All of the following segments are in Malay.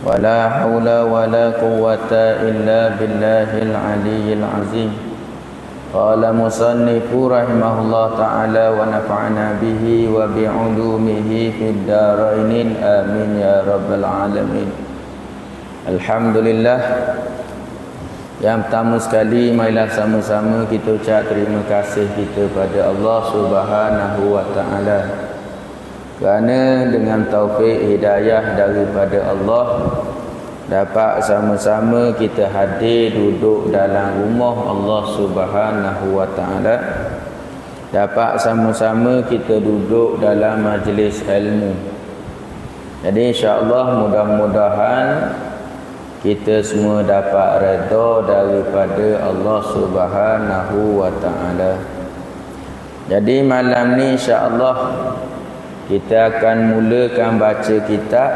ولا حول ولا قوة إلا بالله العلي العظيم. قال مصنف رحمه الله تعالى ونفعنا به وبعلومه في الدارين آمين يا رب العالمين. Alhamdulillah. Yang pertama sekali, marilah sama-sama kita ucap terima kasih kita pada Allah Subhanahu wa taala. Kerana dengan taufik hidayah daripada Allah, dapat sama-sama kita hadir duduk dalam rumah Allah Subhanahu wa taala. Dapat sama-sama kita duduk dalam majlis ilmu. Jadi insya-Allah mudah-mudahan kita semua dapat redha daripada Allah Subhanahu wa taala. Jadi malam ni insya-Allah kita akan mulakan baca kitab,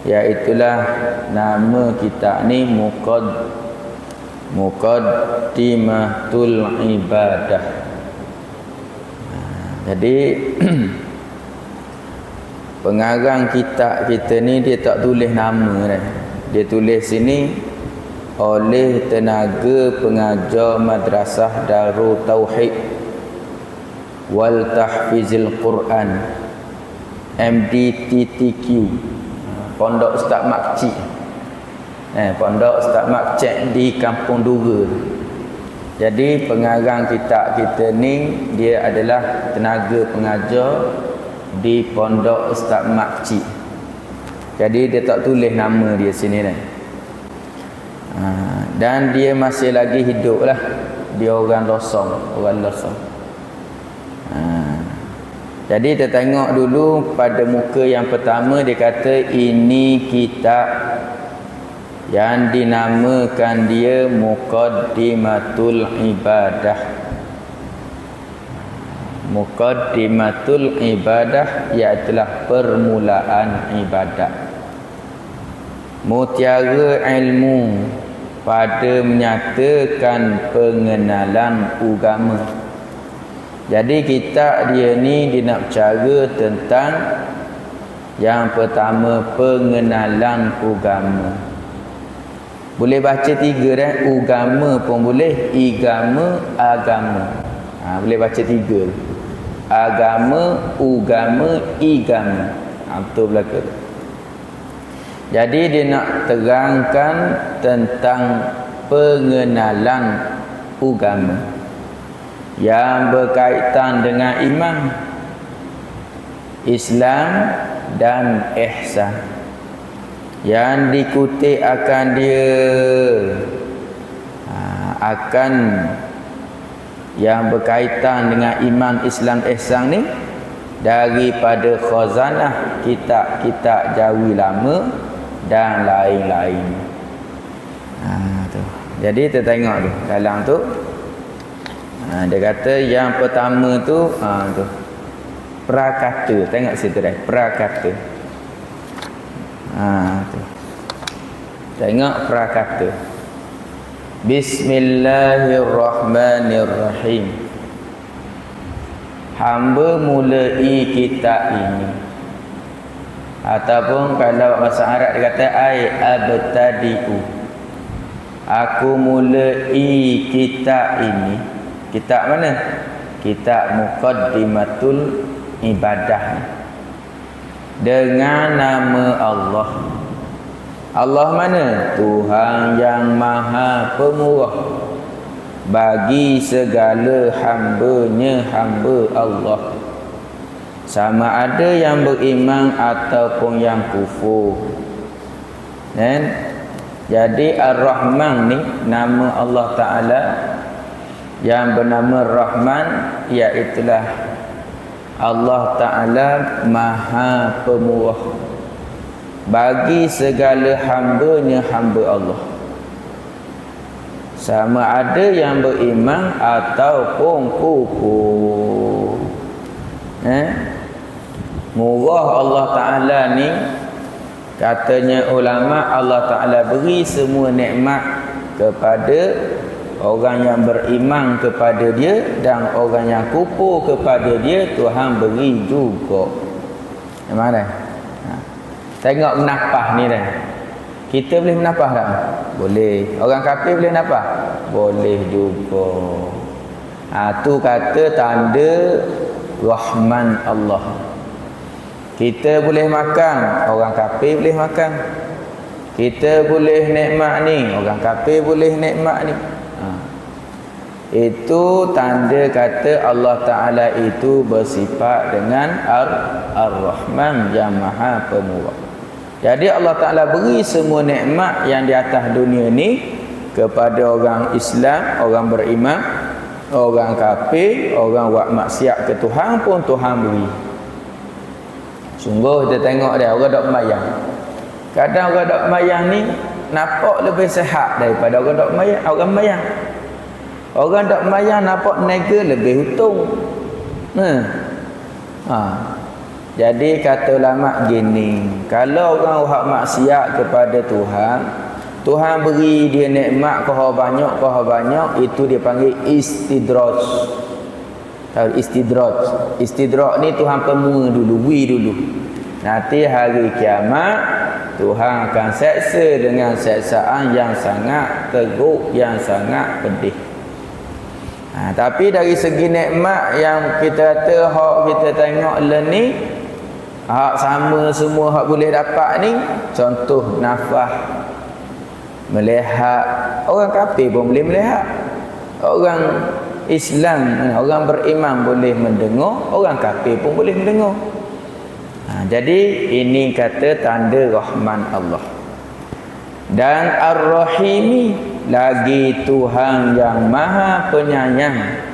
iaitulah nama kitab ni Muqaddimatul Ibadah. Jadi pengarang kitab kita ni dia tak tulis nama dah. Dia tulis sini oleh tenaga pengajar Madrasah Darul Tauhid wal Tahfizil Quran MDTTQ, Pondok Ustaz Makcik. Pondok Ustaz Makcik di Kampung Dura. Jadi pengarang kitab kita ni dia adalah tenaga pengajar di Pondok Ustaz Makcik. Jadi dia tak tulis nama dia sini dah. Dan dia masih lagi hidup lah. Dia orang losong. Jadi kita tengok dulu pada muka yang pertama, dia kata ini kitab yang dinamakan dia Muqaddimatul Ibadah. Muqaddimatul Ibadah ialah permulaan ibadat. Mutiara ilmu pada menyatakan pengenalan agama. Jadi kitab dia ni dia nak bercara tentang yang pertama, pengenalan agama. Boleh baca tiga dah, agama pun boleh, agama. Boleh baca tiga. Agama, igama. Betul belaka. Jadi dia nak terangkan tentang pengenalan agama yang berkaitan dengan iman, Islam dan ihsan. Yang dikutip akan dia akan yang berkaitan dengan iman, Islam, ihsan ni daripada khazanah kitab-kitab Jawi lama dan lain-lain. Tu. Jadi kita tengok tu dalam tu. Dia kata yang pertama tu tu prakata. Tengok situ dah, prakata. Tu. Tengok prakata. Bismillahirrahmanirrahim. Hamba mulai kitab ini. Ataupun kalau bahasa Arab dia kata ai abtadi'u. Aku mulai kitab ini. Kitab mana? Kitab Muqaddimatul Ibadah. Dengan nama Allah. Allah mana? Tuhan yang Maha Pemurah bagi segala hamba-Nya, hamba Allah. Sama ada yang beriman ataupun yang kufur. Jadi Ar-Rahman ni nama Allah Ta'ala yang bernama Rahman, iaitulah Allah Ta'ala Maha Pemurah bagi segala hamba-Nya, hamba Allah. Sama ada yang beriman ataupun kufur. Murah Allah Ta'ala ni, katanya ulama, Allah Ta'ala beri semua nikmat kepada orang yang beriman kepada dia, dan orang yang kufur kepada dia Tuhan beri juga. Yang mana? Tengok menapah ni dah. Kita boleh menapah tak? Boleh. Orang kafir boleh menapah? Boleh juga. Tu kata tanda Rahman Allah. Kita boleh makan, orang kafir boleh makan. Kita boleh nikmat ni, orang kafir boleh nikmat ni. Itu tanda kata Allah Ta'ala itu bersifat dengan Ar-Rahman yang Maha Pemurah. Jadi Allah Ta'ala beri semua nikmat yang di atas dunia ni kepada orang Islam, orang beriman, orang kafir, orang buat maksiat ke Tuhan pun Tuhan beri. Sungguh kita tengok dia, orang dok sembahyang. Kadang orang dok sembahyang ni nampak lebih sihat daripada orang dok sembahyang, orang sembahyang. Orang dok sembahyang nampak nega lebih untung. Jadi kata ulama gini, kalau orang buat maksiat kepada Tuhan, Tuhan beri dia nikmat kau banyak, itu dia panggil istidraj. Tahu istidraj? Istidraj ni Tuhan pemua dulu, beri dulu. Nanti hari kiamat Tuhan akan seksa dengan seksaan yang sangat teruk, yang sangat pedih. Tapi dari segi nikmat yang kita kata hak kita tengok ni, hak sama semua hak boleh dapat ni, contoh nafas, melihat. Orang kafir pun boleh melihat. Orang Islam, orang beriman boleh mendengar, orang kafir pun boleh mendengar. Jadi ini kata tanda Rahman Allah. Dan Ar-Rahimi, lagi Tuhan yang Maha Penyayang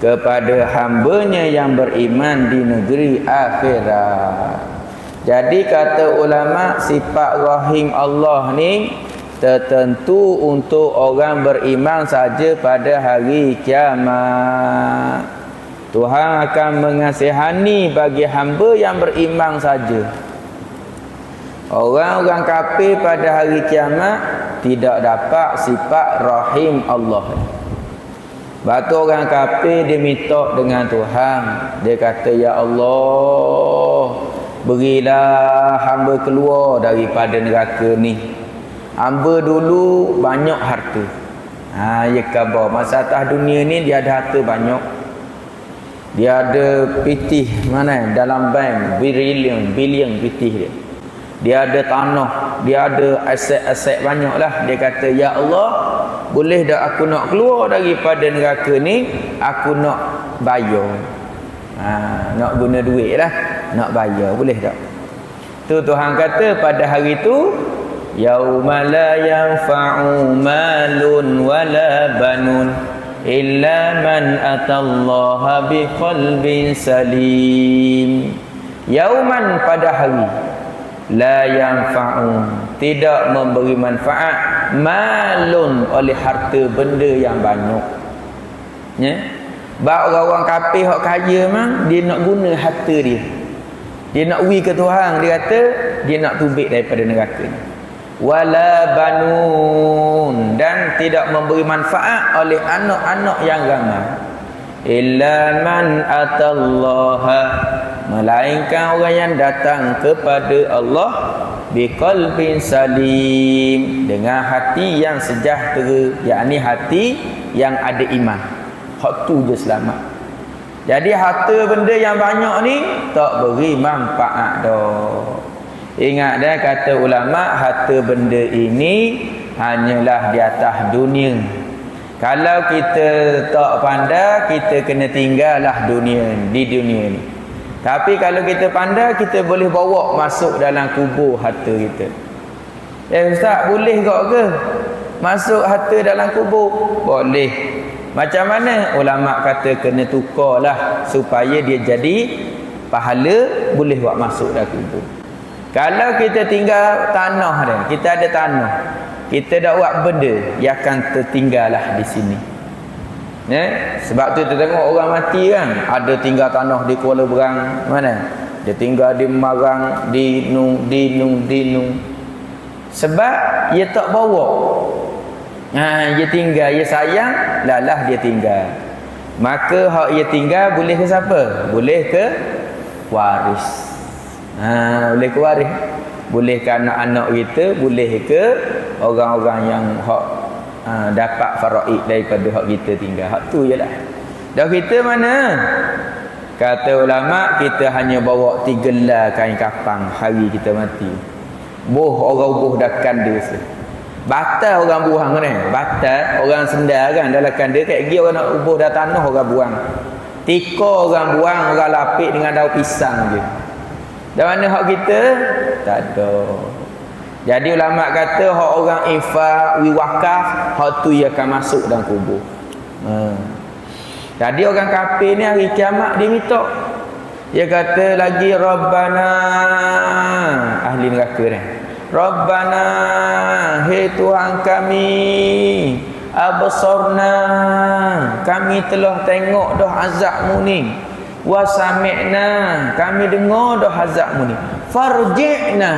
kepada hambanya yang beriman di negeri akhirat. Jadi kata ulama, sifat Rahim Allah ni tertentu untuk orang beriman saja pada hari kiamat. Tuhan akan mengasihani bagi hamba yang beriman saja. Orang-orang kafir pada hari kiamat tidak dapat sifat Rahim Allah. Batu orang kafir dia minta dengan Tuhan. Dia kata, ya Allah, berilah hamba keluar daripada neraka ni. Hamba dulu banyak harta. Ya khabar, masa atas dunia ni dia ada harta banyak. Dia ada pitih mana dalam bank, bilion pitih dia. Dia ada tanah, dia ada aset-aset banyak lah. Dia kata, ya Allah, boleh tak aku nak keluar daripada neraka ni, aku nak bayar. Nak guna duit lah, nak bayar, boleh tak? Tu Tuhan kata pada hari tu, yauma la yanfa'u malun wala banun illa man atallaha biqalbin salim. Yauman, pada hari, la yanfa'u, tidak memberi manfaat, malun, oleh harta benda yang banyak. Bab orang kafir hak kaya memang dia nak guna harta dia. Dia nak wi ke Tuhan, dia kata dia nak tubik daripada neraka ni. Wala banun, dan tidak memberi manfaat oleh anak-anak yang ramai. Illa man atallaha, melainkan orang yang datang kepada Allah biqalbin salim, dengan hati yang sejahtera, yakni hati yang ada iman. Hak tu je selamat. Jadi harta benda yang banyak ni tak beri manfaat dah. Ingat dah kata ulama, harta benda ini hanyalah di atas dunia. Kalau kita tak pandai, kita kena tinggallah di dunia ni. Tapi kalau kita pandai, kita boleh bawa masuk dalam kubur harta kita. Ustaz, boleh ke masuk harta dalam kubur? Boleh. Macam mana? Ulama kata kena tukarlah supaya dia jadi pahala, boleh buat masuk dalam kubur. Kalau kita tinggal tanah dia, kita ada tanah, kita dah buat benda, dia akan tertinggallah di sini. Sebab tu kita tengok orang mati kan, ada tinggal tanah di Kuala Berang, mana? Dia tinggal di Marang, di Nung. Sebab dia tak bawa. Dia tinggal, dia sayang, lalah dia tinggal. Maka hak dia tinggal boleh ke siapa? Boleh ke waris. Boleh ke waris. Boleh ke anak-anak kita, boleh ke orang-orang yang hak dapat faraid daripada hak kita tinggal. Hak tu je lah. Dah kita mana? Kata ulama, kita hanya bawa 3 helai kain kafan hari kita mati. Orang buh dah kanda. Batal orang buang kan? Batal orang sendal kan dalam kanda. Kat gigi orang nak ubuh dah tanah orang buang. Tika orang buang, orang lapik dengan daun pisang je. Dan mana hak kita? Tak ada. Jadi ulama kata hak orang infak, wakaf, hak tu ia akan masuk dalam kubur. Jadi orang kafir ni hari kiamat dia minta. Dia kata lagi Rabbana, ahli neraka ni. Rabbana, hei Tuhan kami, absarna, kami telah tengok dah azabmu ni. Wa sami'na, kami dengar dah azabmu ni. Farji'na,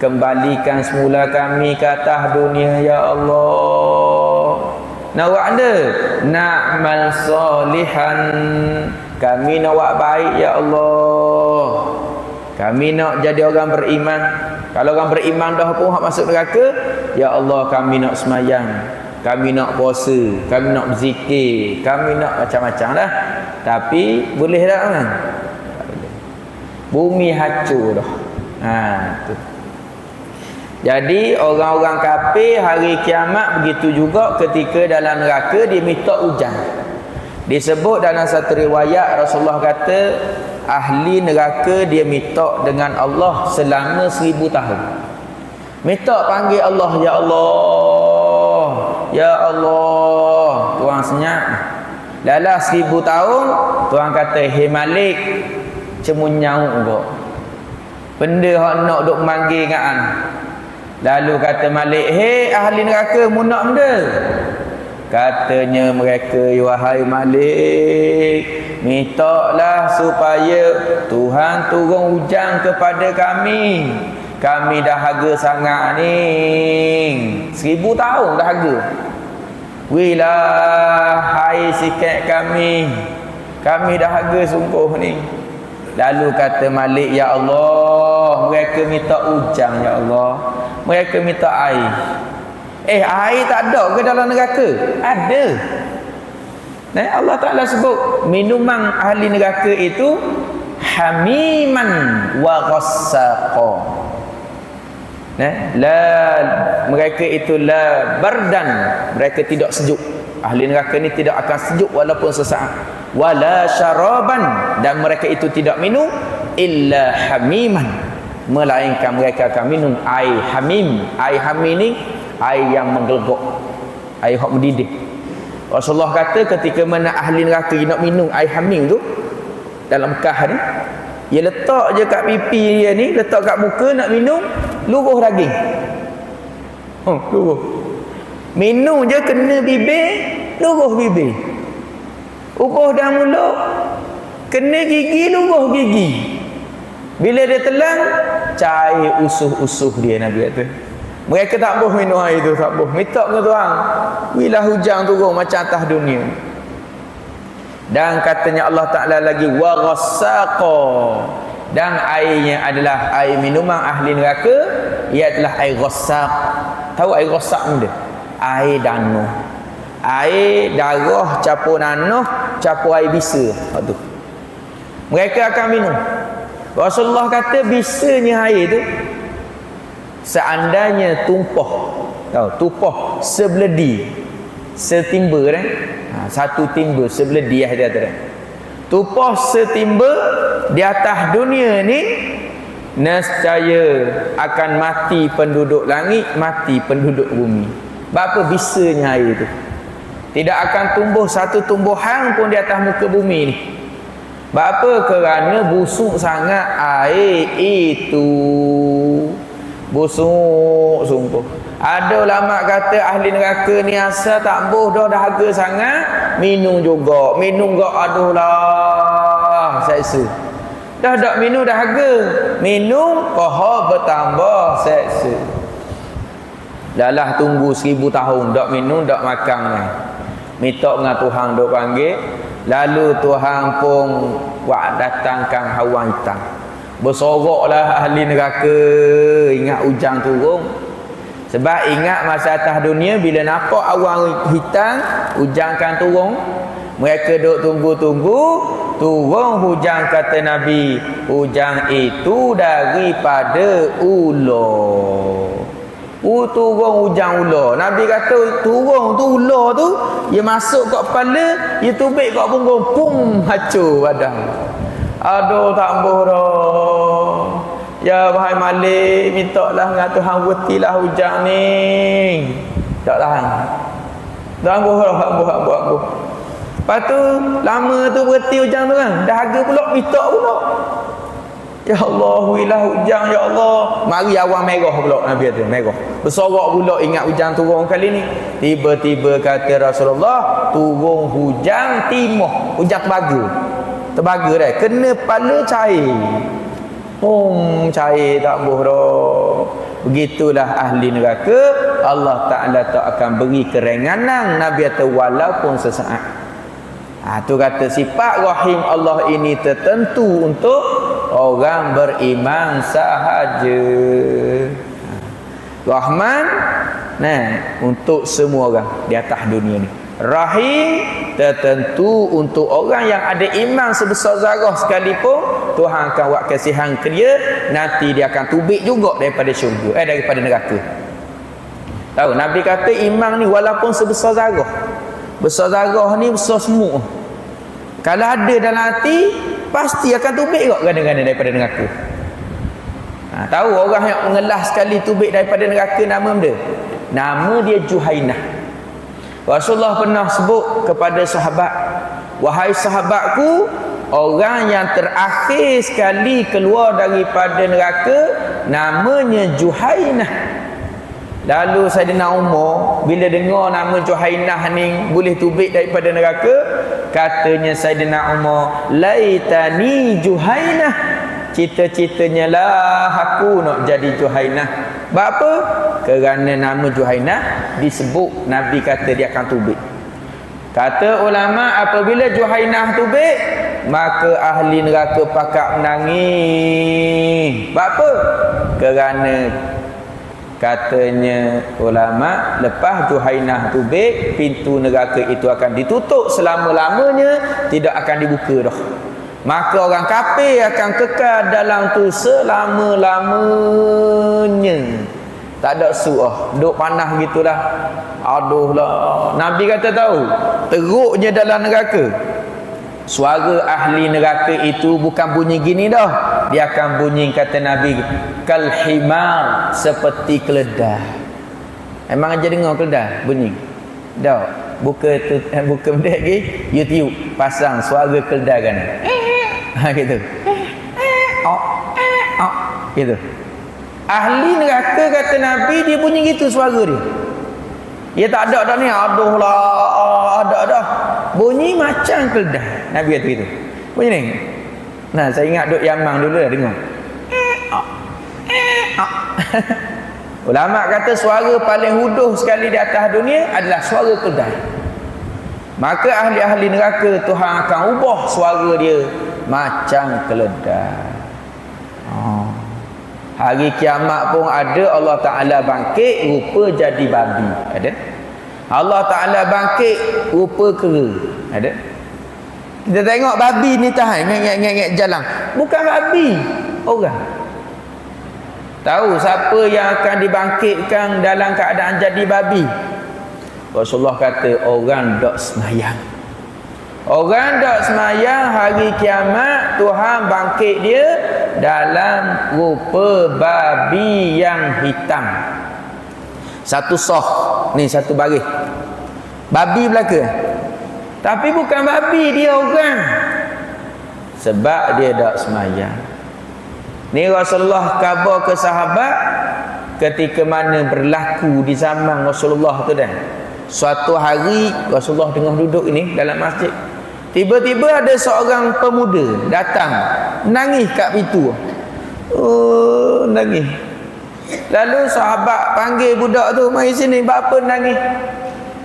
kembalikan semula kami ke atas dunia ya Allah. Nak buat anda? Na'mal salihan, kami nak buat baik ya Allah. Kami nak jadi orang beriman. Kalau orang beriman dah pun hak masuk neraka, ya Allah kami nak semayang, kami nak puasa, kami nak berzikir, kami nak macam-macam lah. Tapi boleh tak kan? Bumi hancur dah. Tu. Jadi orang-orang kafir hari kiamat begitu juga ketika dalam neraka dia minta hujan. Disebut dalam satu riwayat Rasulullah kata ahli neraka dia minta dengan Allah selama 1000 tahun. Minta panggil Allah, ya Allah, ya Allah. Tuhan senyap. Dalam 1000 tahun Tuhan kata, hei Malik, cemunyau kau. Benda hak nak duk manggil dengan Lalu kata Malik, hei ahli neraka, mu nak benda? Katanya mereka, wahai Malik, mintalah supaya Tuhan turun hujan kepada kami. Kami dahaga sangat ni. 1000 tahun dahaga. Wilah, hai sikit kami. Kami dahaga sungguh ni. Lalu kata Malik, ya Allah, mereka minta hujan ya Allah. Mereka minta air. Air tak ada ke dalam neraka? Ada. Allah Ta'ala sebut minuman ahli neraka itu hamiman wa ghassaqa. Mereka itu la bardan, mereka tidak sejuk. Ahli neraka ni tidak akan sejuk walaupun sesaat. Wala syaraban, dan mereka itu tidak minum illa hamiman, melainkan mereka akan minum air hamim. Air hamim ni air yang menggelegok, air yang mendidih. Rasulullah kata ketika mana ahli neraka nak minum air hamim tu dalam Mekah ni, dia letak je kat pipi dia ni, letak kat muka nak minum, luruh daging. Luruh. Minum je kena bibir, luruh bibir. Ubuh dah mulut, kena gigi, luruh gigi. Bila dia telan, cair usuh-usuh dia, Nabi kata. Mereka tak boleh minum air tu, tak boleh. Minta ke Tuhan, bila hujan turun macam atas dunia. Dan katanya Allah Ta'ala lagi, wa ghassaqa, dan airnya adalah air minuman ahli neraka, ia adalah air ghassaq. Tahu air ghassaq benda? Air danau. Air darah campur nanah, campur air bisa. Tu mereka akan minum. Rasulullah kata bisanya air tu seandainya tumpah sebeledi, setimba kan, satu timba sebeledi dia kata, tumpah setimba di atas dunia ni, nescaya akan mati penduduk langit, mati penduduk bumi. Berapa bisanya air tu? Tidak akan tumbuh satu tumbuhan pun di atas muka bumi ni. Berapa? Kerana busuk sangat air itu. Busuk sungguh. Ada ulama kata ahli neraka ni asal tak boh dah dahaga sangat, minum juga. Minum gak, aduh lah, seksa. Dah tak minum dahaga, minum koha bertambah seksa. Dah lah tunggu 1000 tahun tak minum, tak makan ni. Minta dengan Tuhan duk panggil. Lalu Tuhan pun buat datangkan hawa hitam. Bersoraklah ahli neraka ingat hujang turun. Sebab ingat masa atas dunia bila nampak awan hitam, hujang kan turun. Mereka duk tunggu-tunggu, turun hujang, kata Nabi. Hujang itu daripada ular. Turun hujang ular. Nabi kata turun tu ular tu, dia masuk kat kepala, dia tubik kat punggung, pum, hancur badan. Aduh tak boleh dah. Ya wahai Malik, mintalah dengan Tuhan berhentilah hujang ni. Tak tahan. Tak boleh dah, tak boleh. Lepas tu lama tu berhenti hujang tu kan, dahaga pula minta pula. Ya Allah, wilah hujang ya Allah. Mari awan merah pula, Nabi kata merah. Bersorak pula ingat hujang turun kali ni. Tiba-tiba kata Rasulullah, turun hujang timah, hujang terbaga dah, kena kepala cair. Cair tak boleh dah. Begitulah ahli neraka, Allah Ta'ala tak akan beri kerenganan. Nabi kata walaupun sesaat. Tu kata sifat rahim Allah ini tertentu untuk orang beriman sahaja. Rahman untuk semua orang di atas dunia ni. Rahim tertentu untuk orang yang ada iman sebesar zarah sekalipun, Tuhan akan buat kasihan ke dia, nanti dia akan tubik juga daripada syurga, daripada neraka. Tahu Nabi kata iman ni walaupun sebesar zarah. Besar zarah ni besar semua. Kalau ada dalam hati, pasti akan tubik juga ganda-ganda daripada neraka. Tahu orang yang mengelas sekali tubik daripada neraka nama dia? Nama dia Juhainah. Rasulullah pernah sebut kepada sahabat, wahai sahabatku, orang yang terakhir sekali keluar daripada neraka namanya Juhainah. Lalu Saidina Umar bila dengar nama Juhainah ni boleh tubik daripada neraka, katanya Saidina Umar, laitani Juhainah, cita-citanya lah aku nak jadi Juhainah. Sebab apa? Kerana nama Juhainah disebut, Nabi kata dia akan tubik. Kata ulama, apabila Juhainah tubik, maka ahli neraka pakak menangis. Sebab apa? Kerana katanya ulama, lepas Juhainah tubik, pintu neraka itu akan ditutup selama-lamanya, tidak akan dibuka dah. Maka orang kafir akan kekal dalam tu selama-lamanya. Tak ada suah, duk panas gitulah. Aduh lah. Nabi kata tahu, teruknya dalam neraka, suara ahli neraka itu bukan bunyi gini dah. Dia akan bunyi, kata Nabi, kal himar, seperti keledai. Emang aja dengar keledai bunyi? Dah. Buka benda lagi YouTube, pasang suara keledai kan. Gitu. Gitu. Ahli neraka kata Nabi, dia bunyi gitu suara dia. Dia tak ada dah ni, aduh lah, ada. Bunyi macam keledai. Nabi kata gitu. Bunyi ni. Nah, saya ingat duk Yaman dulu dah dengar. Ulama kata suara paling huduh sekali di atas dunia adalah suara keledai. Maka ahli-ahli neraka, Tuhan akan ubah suara dia macam keledai. Hari kiamat pun ada, Allah Ta'ala bangkit rupa jadi babi. Ada? Allah Ta'ala bangkit rupa kera. Ada? Kita tengok babi ni tahan ngek jalan. Bukan babi, orang. Tahu siapa yang akan dibangkitkan dalam keadaan jadi babi? Rasulullah kata orang dok semayang. Orang dok semayang, hari kiamat Tuhan bangkit dia dalam rupa babi yang hitam. Satu soh ni, satu baris babi belaka, tapi bukan babi, dia orang. Sebab dia dok semayang. Ni Rasulullah khabar ke sahabat ketika mana berlaku di zaman Rasulullah tu dah. Suatu hari Rasulullah tengah duduk ni dalam masjid, tiba-tiba ada seorang pemuda datang nangis kat pintu. Nangis. Lalu sahabat panggil budak tu, mari sini, apa nangis?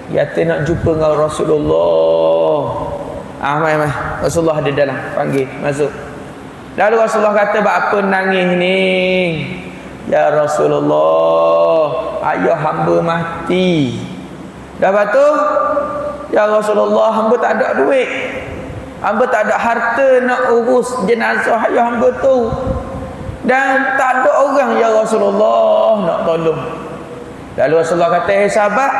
Dia kata nak jumpa dengan Rasulullah. Mai. Rasulullah ada dalam, panggil masuk. Lalu Rasulullah kata, "Apa nangis ni?" "Ya Rasulullah, ayah hamba mati." Dah lepas tu, "Ya Rasulullah, hamba tak ada duit. Hamba tak ada harta nak urus jenazah ayah hamba tu. Dan tak ada orang, ya Rasulullah, nak tolong." Lalu Rasulullah kata, "Sahabat,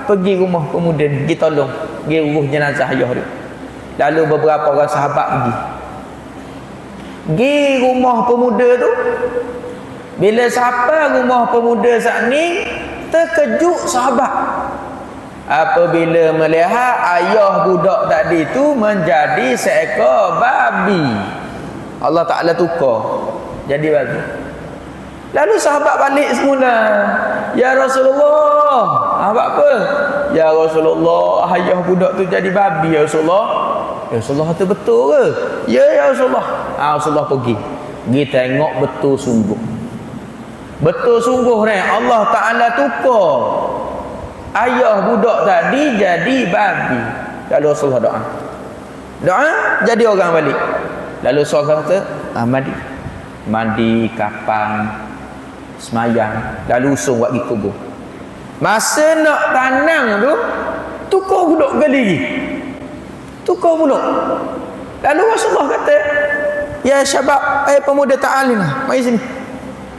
pergi rumah pemuda ni, pergi tolong, pergi urus jenazah ayah dia." Lalu beberapa orang sahabat pergi rumah pemuda tu. Bila sampai rumah pemuda saat ni, terkejut sahabat apabila melihat ayah budak tadi tu menjadi seekor babi. Allah Ta'ala tukar jadi babi. Lalu sahabat balik semula. "Ya Rasulullah, apa? Ya Rasulullah, ayah budak tu jadi babi, ya Rasulullah." "Ya Rasulullah, tu betul ke?" Ya Rasulullah." Rasulullah pergi tengok, betul sungguh. Betul sungguh ni Allah Ta'ala tukar ayah budak tadi jadi babi. Lalu Rasulullah doa jadi orang balik. Lalu Rasulullah kata, mandi kapang, semayang, lalu usung buat pergi kubur. Masa nak tanam tu, tukar budak gali. Tukar budak. Lalu Rasulullah kata, "Ya syabab, pemuda ta'alim, mari sini.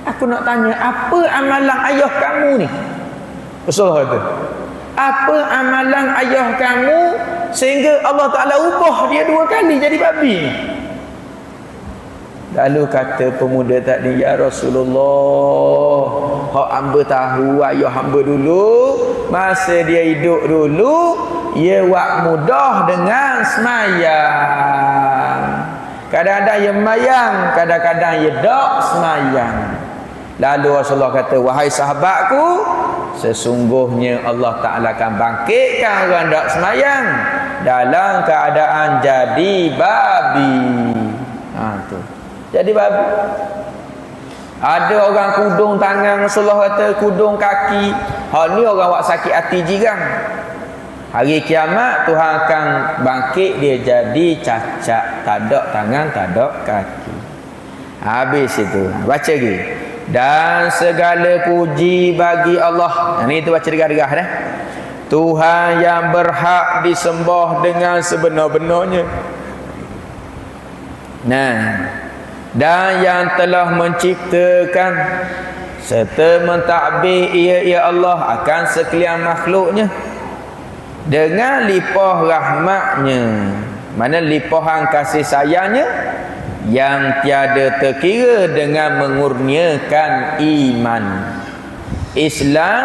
Aku nak tanya, apa amalan ayah kamu ni?" Rasulullah kata, "Apa amalan ayah kamu sehingga Allah Ta'ala ubah dia 2 kali jadi babi ni?" Lalu kata pemuda tadi, "Ya Rasulullah, hak hamba tahu ayah hamba dulu, masa dia hidup dulu, ia buat mudah dengan semayang. Kadang-kadang ia semayang, kadang-kadang ia tak semayang." Lalu Rasulullah kata, "Wahai sahabatku, sesungguhnya Allah Ta'ala akan bangkitkan orang tak semayang dalam keadaan jadi babi." Tu jadi babi. Ada orang kudung tangan, Rasulullah kata kudung kaki. Ni orang buat sakit hati jiran. Hari kiamat Tuhan akan bangkit dia jadi cacat, tak ada tangan, tak ada kaki. Habis itu. Baca lagi. "Dan segala puji bagi Allah." Ini itu baca derah-derah dah. "Tuhan yang berhak disembah dengan sebenar-benarnya. Dan yang telah menciptakan serta mentadbir ia Allah akan sekalian makhluknya dengan limpah rahmatnya." Mana limpahan kasih sayangnya yang tiada terkira, dengan mengurniakan iman, Islam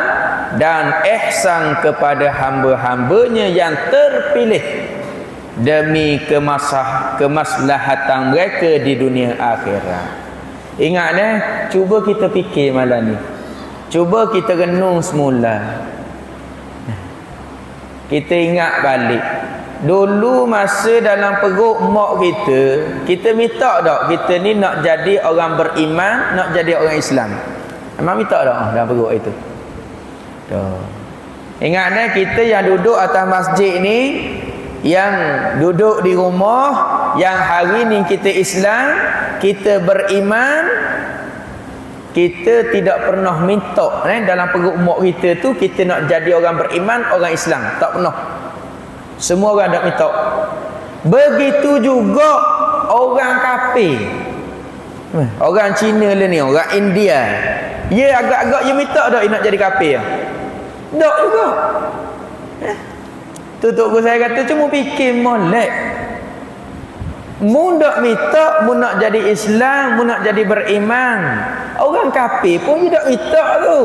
dan ihsan kepada hamba-hambanya yang terpilih demi kemaslahatan mereka di dunia akhirat. Ingat cuba kita fikir malam ni. Cuba kita renung semula. Kita ingat balik. Dulu masa dalam perut mak kita minta tak kita ni nak jadi orang beriman, nak jadi orang Islam? Memang minta tak dalam perut itu? Ingat kita yang duduk atas masjid ni, yang duduk di rumah, yang hari ni kita Islam, kita beriman, kita tidak pernah minta dalam perut mak kita tu kita nak jadi orang beriman, orang Islam. Tak pernah. Semua orang nak minta. Begitu juga orang kafir. Orang Cina lah ni, orang India. Dia agak-agak dia minta tak nak jadi kafir? Tak juga. Tutup saya kata cuma fikir molek. Mu nak minta, mu nak jadi Islam, mu nak jadi beriman. Orang kafir pun dia tak minta tu.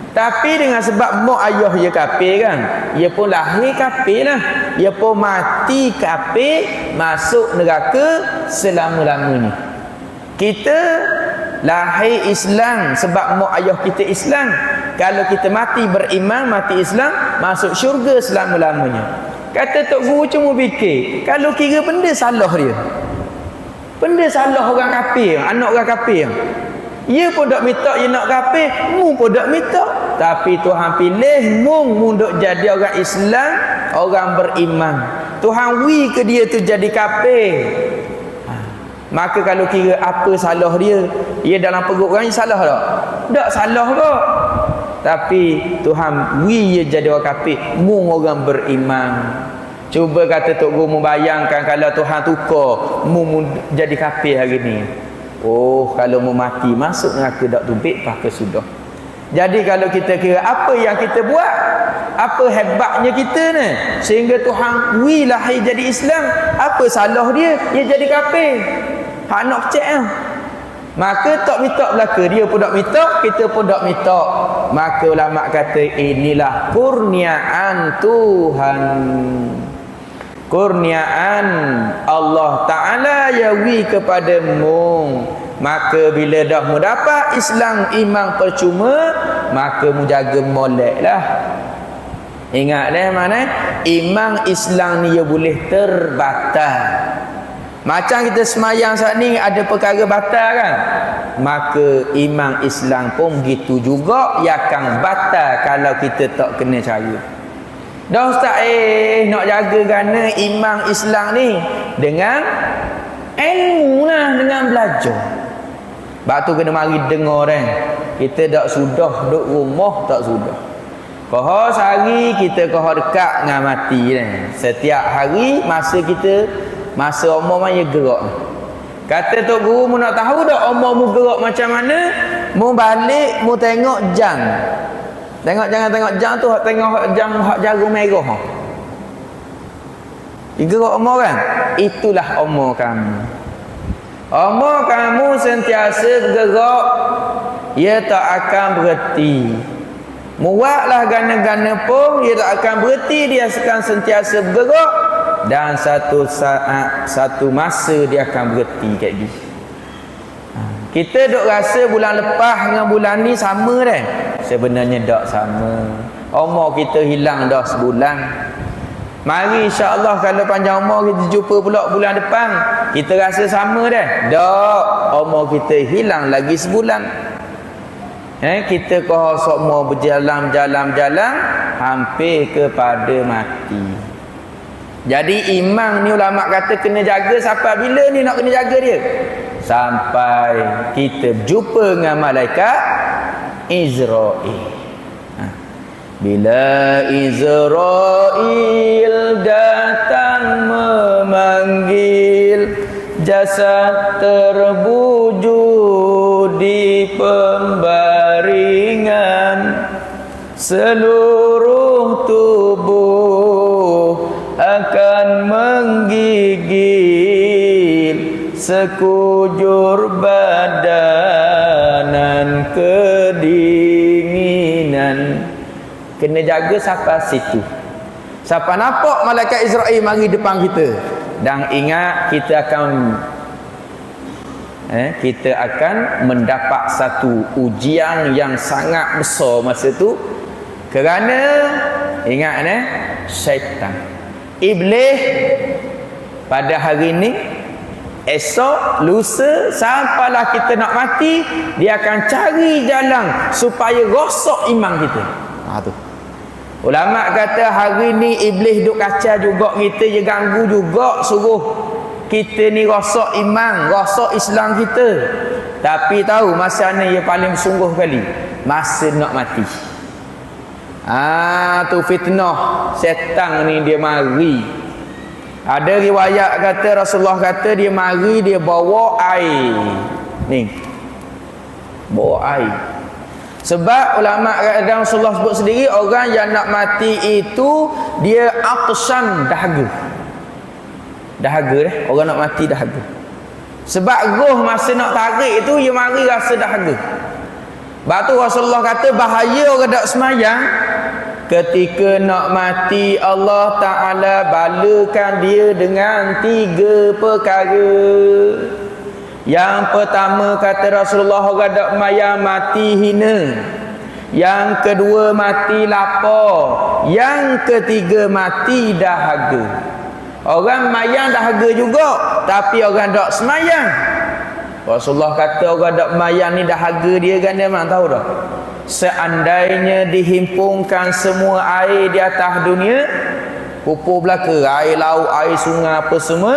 Tapi dengan sebab mak ayah dia kafir kan, dia pun lahir kafir lah, dia pun mati kafir, masuk neraka selama-lamanya. Kita lahir Islam sebab mak ayah kita Islam. Kalau kita mati beriman, mati Islam, masuk syurga selama-lamanya. Kata Tok Guru cuma fikir, kalau kira benda salah dia, benda salah orang kafir, anak orang kafir, dia pun tak minta dia nak kafir, mu pun tak minta. Tapi Tuhan pilih mu duk jadi orang Islam, orang beriman. Tuhan wi ke dia tu jadi kafir. Maka kalau kira apa salah dia, ia dalam perut orang salah tak? Tak salah kok. Tapi Tuhan ia jadi orang kafir, mung orang beriman. Cuba kata Tok Guru membayangkan kalau Tuhan tukar mung jadi kafir hari ni. Oh, kalau mau mati masuk neraka dak tumbik pakai sudah. Jadi kalau kita kira apa yang kita buat, apa hebatnya kita ni sehingga Tuhan lahir jadi Islam, apa salah dia jadi kafir? Hak nak cek lah. Maka tak minta belaka, dia pun tak minta, kita pun tak minta. Maka ulama kata inilah kurniaan Tuhan, kurniaan Allah Ta'ala yawi kepadamu. Maka bila dah mendapat Islam iman percuma, maka menjaga molek lah. Ingat mana iman Islam ni ia boleh terbatal. Macam kita semayang saat ni ada perkara batal kan, maka iman Islam pun begitu juga, ia akan batal kalau kita tak kena cara. Dah ustaz nak jaga kerana iman Islam ni dengan ilmu lah, dengan belajar. Sebab tu kena mari dengar kita tak sudah duduk rumah, tak sudah. Kau sehari kita kau dekat dengan mati setiap hari masa umur mana gerak. Kata Tok Guru mu nak tahu dak umur mu gerak macam mana? Mu balik mu tengok jam. Jangan tengok jam tu, tengok jam hak jarum merah. Gerak umur kan? Itulah umur kamu. Umur kamu sentiasa bergerak, ia tak akan berhenti. Muatlah gana-gana pun ia tak akan berhenti, dia akan sentiasa bergerak. Dan satu saat, satu masa dia akan berhenti kat dia. Kita duk rasa bulan lepas dengan bulan ni sama dah. Sebenarnya tak sama. Umur kita hilang dah sebulan. Mari insya-Allah kalau panjang umur kita jumpa pula bulan depan, kita rasa sama dah. Tak, umur kita hilang lagi sebulan. Kita kau semua berjalan hampir kepada mati. Jadi imam ni ulama kata kena jaga sampai bila ni nak kena jaga dia? Sampai kita jumpa dengan malaikat Israel. Bila Israel datang memanggil, jasad terbujur di pembaringan, seluruh tubuh akan menggigil, sekujur badanan kedinginan. Kena jaga sampai situ. Sampai nampak malaikat Israel mari depan kita. Dan ingat kita akan mendapat satu ujian yang sangat besar masa tu. Kerana ingat syaitan, iblis pada hari ni, esok, lusa, sampailah kita nak mati, dia akan cari jalan supaya rosak iman kita. Tu ulama kata hari ni iblis duk kacau juga kita, dia ganggu juga, suruh kita ni rosak iman, rosak Islam kita. Tapi tahu masa ni dia paling sungguh kali, masa nak mati. Tu fitnah setan ni dia mari. Ada riwayat kata Rasulullah kata dia mari, dia bawa air. Ni bawa air. Sebab ulama kadang Rasulullah sebut sendiri, orang yang nak mati itu dia aqsan, dahaga. Dahaga orang nak mati dahaga. Sebab roh masa nak tarik itu dia mari rasa dahaga. Sebab tu Rasulullah kata bahaya orang tak semayang. Ketika nak mati, Allah Ta'ala balakan dia dengan 3 perkara. Yang pertama kata Rasulullah, orang tak semayang mati hina. Yang kedua mati lapar. Yang ketiga mati dahaga. Orang semayang dahaga juga, tapi orang tak semayang. Rasulullah kata orang tak semayang ni dahaga dia kan, dia memang tahu dah. Seandainya dihimpunkan semua air di atas dunia, pupuk belaka, air laut, air sungai apa semua,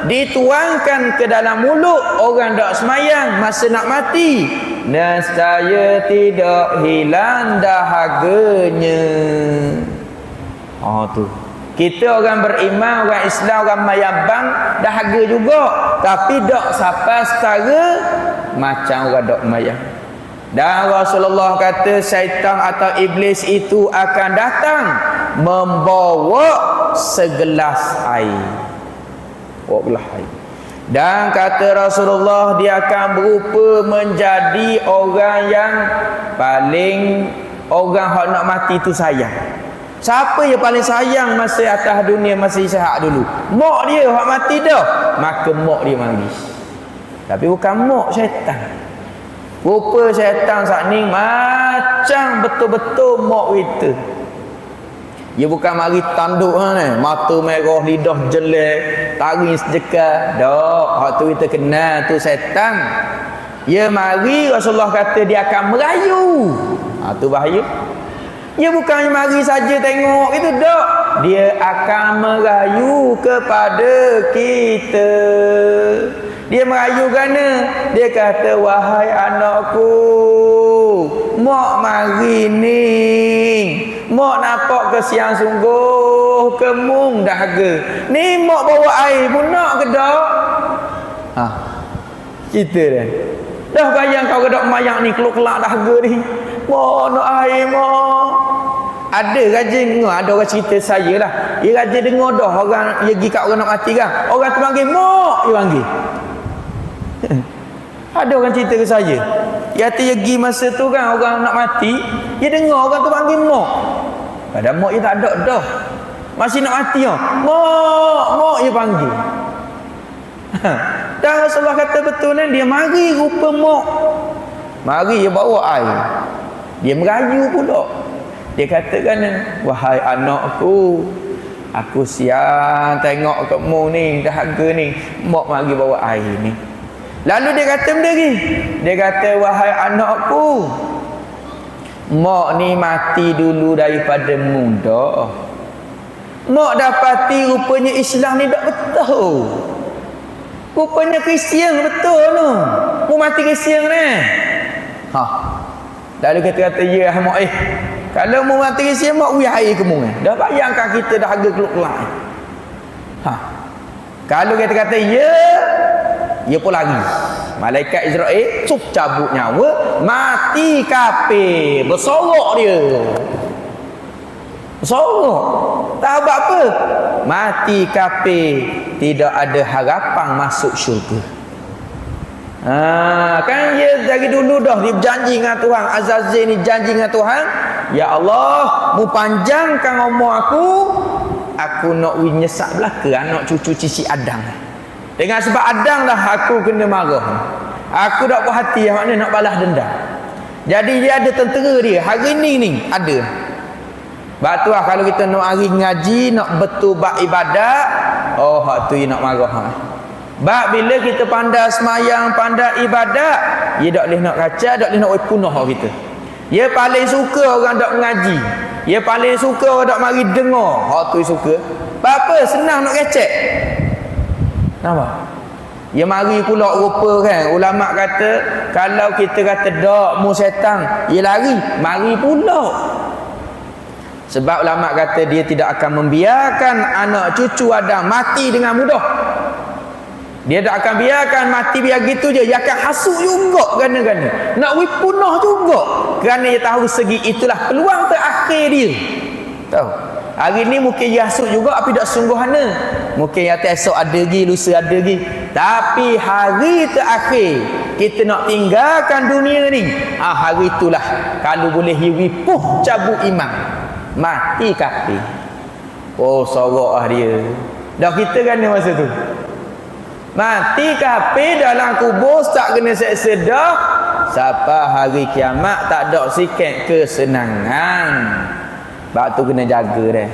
dituangkan ke dalam mulut orang dak semayang masa nak mati, nescaya tidak hilang dahaganya. Tu kita orang beriman, orang Islam, orang mayabang dahaga juga, tapi dak sampai setara macam orang dak mayang. Dan Rasulullah kata syaitan atau iblis itu akan datang membawa segelas air. Dan kata Rasulullah, dia akan berupa menjadi orang yang paling, orang yang nak mati tu sayang. Siapa yang paling sayang masa atas dunia, masa sihat dulu? Mak dia yang mati dah, maka mak dia mari. Tapi bukan mak syaitan. Rupa syaitan saat ni macam betul-betul mak kita. Dia bukan mari tanduk mata merah, lidah jelek, taring sejekal. Dak, hak tu kita kenal tu syaitan. Dia mari, Rasulullah kata dia akan merayu. Tu bahaya. Dia bukan mari saja tengok itu, dak. Dia akan merayu kepada kita. Dia merayu kerana dia kata, wahai anakku, mak mari ni, mak nampak kesian sungguh, kemung dahaga. Ni mak bawa air pun nak ke dak? Kita dah bayang kau ke dak mayang ni kelak-kelak dahaga ni. Mak nak air mak. Ada rajin dengar, ada orang cerita saya lah. Dia rajin dengar dah orang dia pergi kat orang nak mati kan. Orang tu panggil mak, dia panggil. Ada orang cerita ke saya. Dia kata dia pergi masa tu kan orang nak mati, dia dengar orang tu panggil mak. Padahal mak dia tak ada dah. Masih nak mati mak, mak dia panggil. Dan Rasulullah kata betul kan, dia mari rupa mak. Mari dia bawa air. Dia merayu pula. Dia katakan, wahai anakku, aku siang tengok kamu ni, dahaga ni, mak mari bawa air ni. Lalu dia kata benda lagi. Dia kata, wahai anakku, mak ni mati dulu daripada muda. Mak dapati rupanya Islam ni tak betul. Rupanya Kristian betul tu. Mu mati Kristian ni. Lalu kita kata, ya mak kalau mu mati Kristian, mak wih air ke mu. Dah bayangkan kita dah harga keluk-kelak. Kalau kita kata ya, dia pun lari. Malaikat Israel cabut nyawa, mati kafir, bersorok dia. Bersorok. Tak buat apa? Mati kafir, tidak ada harapan masuk syurga. Kan dia dari dulu dah dia berjanji dengan Tuhan. Azazil ni janji dengan Tuhan, ya Allah, mu panjangkan umur aku nak nyesak belaka anak cucu cici Adam. Dengan sebab Adam lah aku kena marah. Aku tak puas hati, yang makna nak balas dendam. Jadi dia ada tentera dia. Hari ni ada. Sebab tu lah kalau kita nak hari ngaji, nak betul bak ibadat, hak tu dia nak marah. Bak bila kita pandai semayang, pandai ibadat, dia tak boleh nak kacau, tak boleh nak punah kita. Dia paling suka orang tak mengaji. Dia paling suka orang tak mari dengar. Hak tu dia suka. Apa senang nak kecek. Nampak? Dia mari pula rupa kan. Ulama kata kalau kita kata dak mu setan, dia lari, mari pula. Sebab ulama kata dia tidak akan membiarkan anak cucu Adam mati dengan mudah. Dia tak akan biarkan mati biar gitu je. Dia akan hasut juga gana-gana. Nak punah juga. Kerana dia tahu segi itulah peluang terakhir dia. Tahu? Hari ni mungkin dia hasut juga tapi tak sungguhana. Mungkin yang esok ada lagi, lusa ada lagi. Tapi hari terakhir kita nak tinggalkan dunia ni. Hari itulah kalau boleh hiwipuh cabut iman. Mati kafir. Sorok dia. Dah kita kan masa tu. Mati kafir dalam kubur tak kena seksa dah. Sampai hari kiamat tak ada sikit kesenangan. Sebab tu kena jaga dah.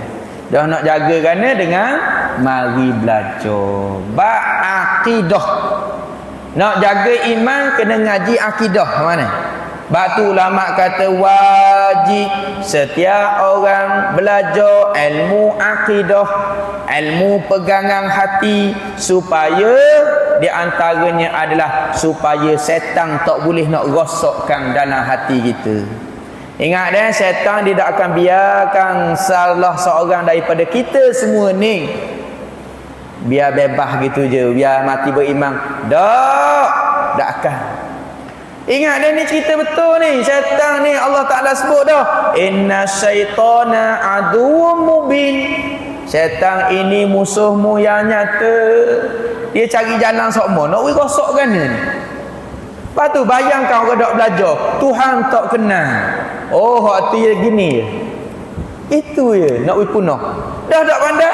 Dah nak jaga kerana dengan mari belajar bab akidah. Nak jaga iman kena ngaji akidah mana? Sebab tu ulama kata wajib setiap orang belajar ilmu akidah, ilmu pegangan hati, supaya di antaranya adalah supaya setan tak boleh nak rosakkan dalam hati kita. Ingat dah, setan dia tak akan biarkan salah seorang daripada kita semua ni biar bebas gitu je, biar mati beriman. Tak akan. Ingat dah, ni cerita betul ni. Setan ni Allah Ta'ala sebut dah, inna syaitana aduwwum mubin. Setan ini musuhmu yang nyata. Dia cari jalan sokmo nak rosakkan ni. Lepas tu bayangkan orang tak belajar, Tuhan tak kenal. Oh, hak tu je gini je. Itu je nak punah. Dah tak pandai.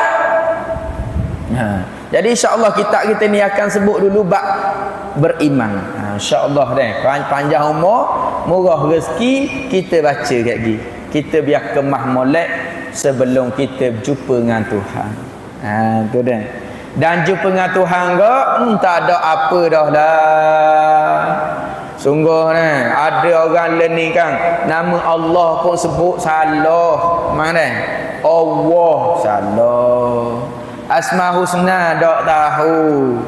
Jadi insya-Allah kita ni akan sebut dulu bab beriman. Insya-Allah dah panjang umur, murah rezeki, kita baca kat gini. Kita biar kemah molek sebelum kita jumpa dengan Tuhan. Tu dah. Dan jumpa dengan Tuhan ke tak ada apa dah lah. Sungguh ni ada orang learning kan, nama Allah pun sebut salah. Mana Allah salah, Asma Husna tak tahu.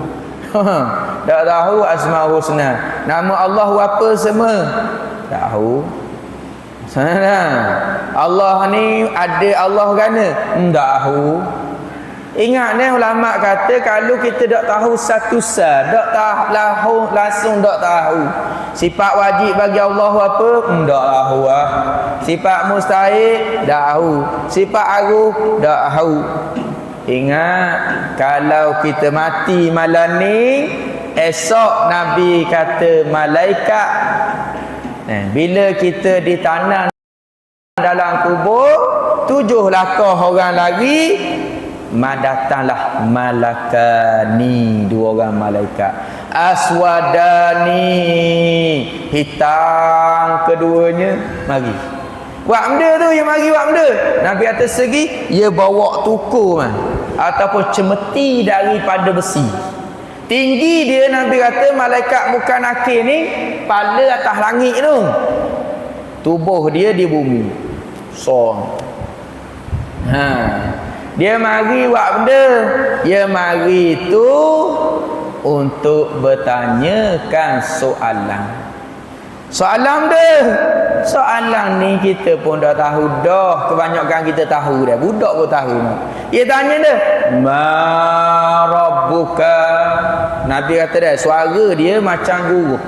Tak tahu Asma Husna. Nama Allah apa semua tahu. Sana Allah ni ada Allah gana tak tahu. Ingat ni ulama kata kalau kita tak tahu satu sah, tak tahu langsung tak tahu. Sifat wajib bagi Allah apa? Tak tahu ah. Sifat mustahil tak tahu. Sifat agung tak tahu. Ingat kalau kita mati malam ni, esok Nabi kata malaikat bila kita ditanam dalam kubur 7 lakah orang lagi, datanglah malakani, 2 orang malaikat, aswadani, hitam keduanya, mari buat benda tu, yang mari buat benda. Nabi atas segi ia bawa tukur ataupun cemeti daripada besi. Tinggi dia, Nabi kata malaikat bukan nakir ni kepala atas langit tu, tubuh dia di bumi. Dia mari buat benda. Dia mari tu untuk bertanyakan soalan. Soalan dia. Soalan ni kita pun dah tahu dah. Kebanyakan kita tahu dah. Budak pun tahu. Dia tanya dia, ma rabbuka. Nabi kata dah, suara dia macam guruh.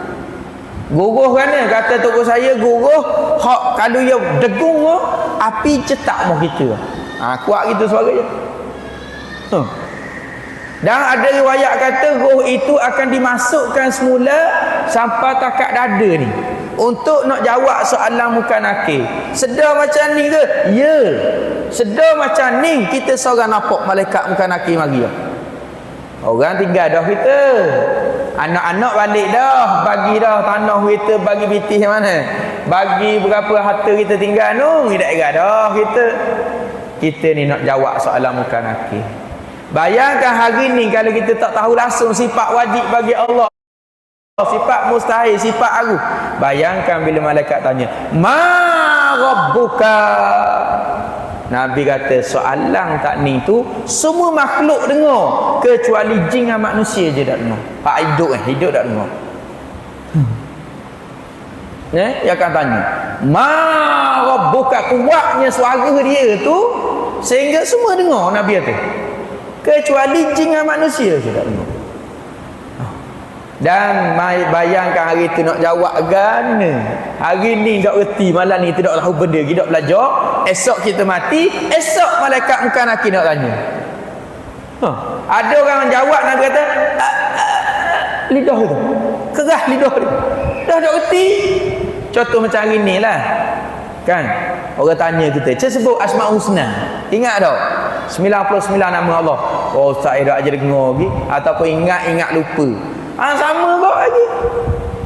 Guruh kan dia? Kata toko saya guruh. Kalau dia degung api cetak mau kita. Kuat gitu suara dia. Dan ada riwayat kata roh itu akan dimasukkan semula sampai takat dada ni untuk nak jawab soalan muka nakir. Sedar macam ni ke? Ya. Sedar macam ni kita seorang nampak malaikat muka nakir mari. Orang tinggal dah kita. Anak-anak balik dah, bagi dah tanah kita, bagi bitih mana? Bagi berapa harta kita tinggal tu, tidak ingat dah kita. Kita ni nak jawab soalan muka nakir. Bayangkan hari ni kalau kita tak tahu langsung sifat wajib bagi Allah, sifat mustahil, sifat agung. Bayangkan bila malaikat tanya, ma rabbuka. Nabi kata soalan tak ni tu semua makhluk dengar kecuali jin dan manusia je tak dengar. Hak hidup tak dengar. Dia akan tanya, ma rabbuka, kuatnya suara dia tu sehingga semua dengar. Nabi kata kecuali jin dan manusia je tak dengar. Dan bayangkan hari tu nak jawab gana. Hari ni tak reti, malam ni tidak tahu benda, tidak belajar. Esok kita mati, esok malaikat muka nakir nak tanya. Ada orang jawab, Nabi kata lidah tu kerah, lidah dia dah tak reti. Contoh macam hari ni lah kan, orang tanya kita sebut Asma Husna, ingat tak 99 nama Allah? Oh saya dah aja dengar lagi, ataupun ingat lupa. Sama kok lagi.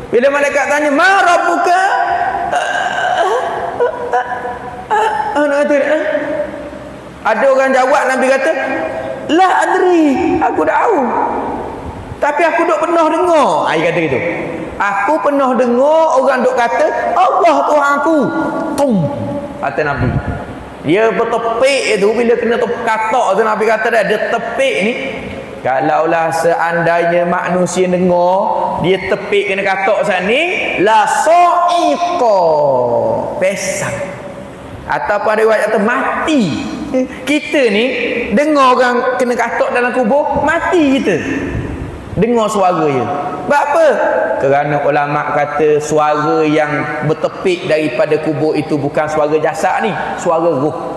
Bila malaikat tanya ma rabbuka, ada orang jawab, Nabi kata la adri, aku tak tahu, tapi aku duk pernah dengar. Ai kata gitu, aku pernah dengar orang duk kata Allah Tuhanku. kata Nabi. Dia bertepik itu bila kena katok tu Nabi kata dia tepik ni. Kalaulah seandainya manusia dengar dia tepik kena katok sini la sa'iqa pesang atau pada riwayat kata mati. Kita ni dengar orang kena katok dalam kubur mati kita dengar suara dia. Sebab apa? Kerana ulama kata suara yang bertepik daripada kubur itu bukan suara jasad ni, suara roh.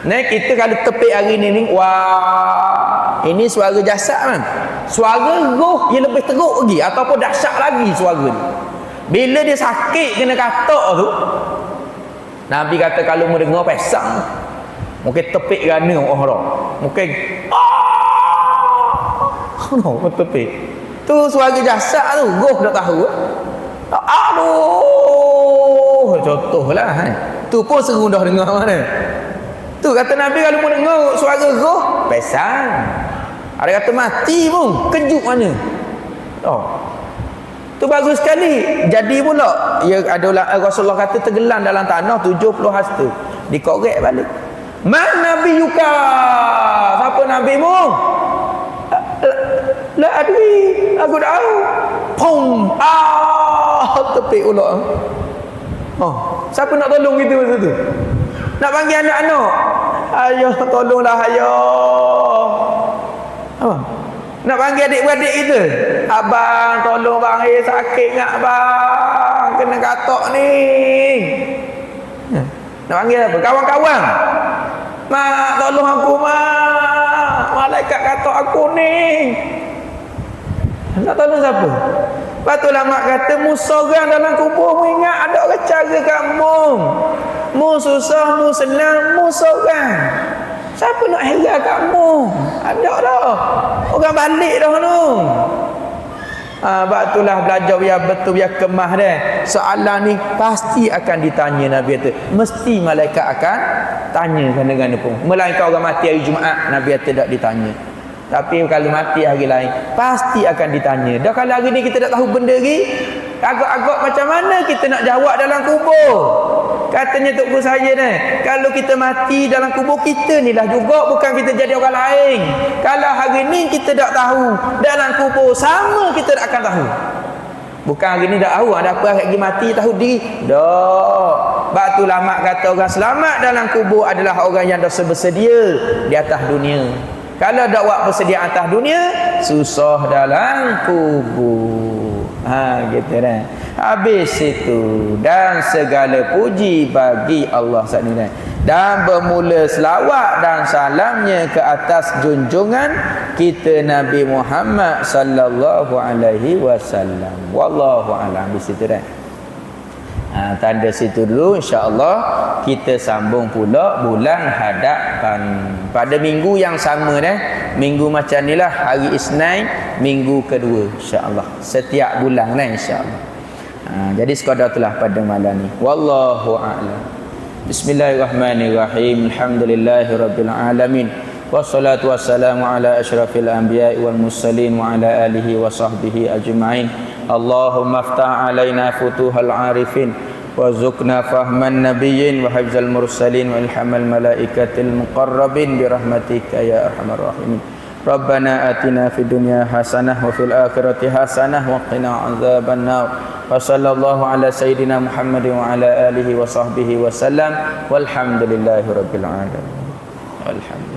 Nah, kita kalau tepik hari ni wah, ini suara jasad kan. Suara roh yang lebih teruk lagi ataupun dahsyat lagi suara ni. Bila dia sakit kena katok tu, Nabi kata kalau mu dengar pesang, mungkin tepik gana orang. Mungkin no, tepik. Tu suara jasad tu, roh dah tahu. Aduh, contohlah tu pun seru dah dengar mana. Tu kata Nabi kalau mau dengar suara roh pesang. Ada kata mati pun kejut mana. Tu bagus sekali. Jadi pula ya ada Rasulullah kata tenggelam dalam tanah 70 hasta. Dikorek balik. Man Nabi yuka. Siapa Nabi mu? La adwi. Aku tahu. Pum. Tepik pula. Siapa nak tolong kita masa tu? Nak panggil anak-anak. Ayah tolonglah ayah. Nak panggil adik-beradik kita. Abang tolong bang, sakit ngak bang. Kena katok ni. Nak panggil apa? Kawan-kawan. Mak tolong aku mak. Malaikat katok aku ni. Nak tolong siapa? Patutlah mak kata mu seorang dalam kubur mu ingat ada orang cara kamu. Mu susah, mu senang, mu seorang. Siapa nak heran kamu? Ada dah. Orang balik dah tu. Itulah belajar biar betul biar kemah dah. Soalan ni pasti akan ditanya Nabi kata. Mesti malaikat akan tanyakan dengan pun. Melainkan orang mati hari Jumaat Nabi kata tak ditanya. Tapi kalau mati hari lain pasti akan ditanya. Dah kalau hari ni kita tak tahu benda ni, agak-agak macam mana kita nak jawab dalam kubur? Katanya tok guru saya ni, kalau kita mati dalam kubur kita ni lah juga, bukan kita jadi orang lain. Kalau hari ni kita tak tahu dalam kubur, sama kita tak akan tahu. Bukan hari ni tak tahu ada apa lagi mati tahu diri. Dak. Sebab tu lama kata orang selamat dalam kubur adalah orang yang dah bersedia di atas dunia. Kalau tak buat persediaan atas dunia, susah dalam kubur. Gitu dah. Habis itu. Dan segala puji bagi Allah SWT. Dan bermula selawat dan salamnya ke atas junjungan kita Nabi Muhammad sallallahu alaihi wasallam. Wallahu a'lam. Di situ dah. Tanda situ dulu, insya-Allah kita sambung pula bulan hadapan pada minggu yang sama dah. Minggu macam nilah hari Isnin, minggu kedua insya-Allah. Setiap bulan lah insya-Allah. Jadi sekadar itulah pada malam ni. Wallahu a'lam. Bismillahirrahmanirrahim. Alhamdulillahirabbil alamin. Wassalatu wassalamu ala asyrafil anbiya'i wal mursalin wa ala alihi wa sahbihi ajma'in. Allahumma aftah alaina futuhal arifin warzuqna fahman nabiyyin wa hifzal mursalin wa ilhamal malaikatil muqarrabin birahmatika ya arhamar rahimin. Rabbana atina fid dunya hasanah wa fil akhirati hasanah wa qina adzabannar. Wa sallallahu ala sayidina Muhammadin wa ala alihi wa sahbihi wa sallam. Walhamdulillahirabbil alamin. Alhamdulillah.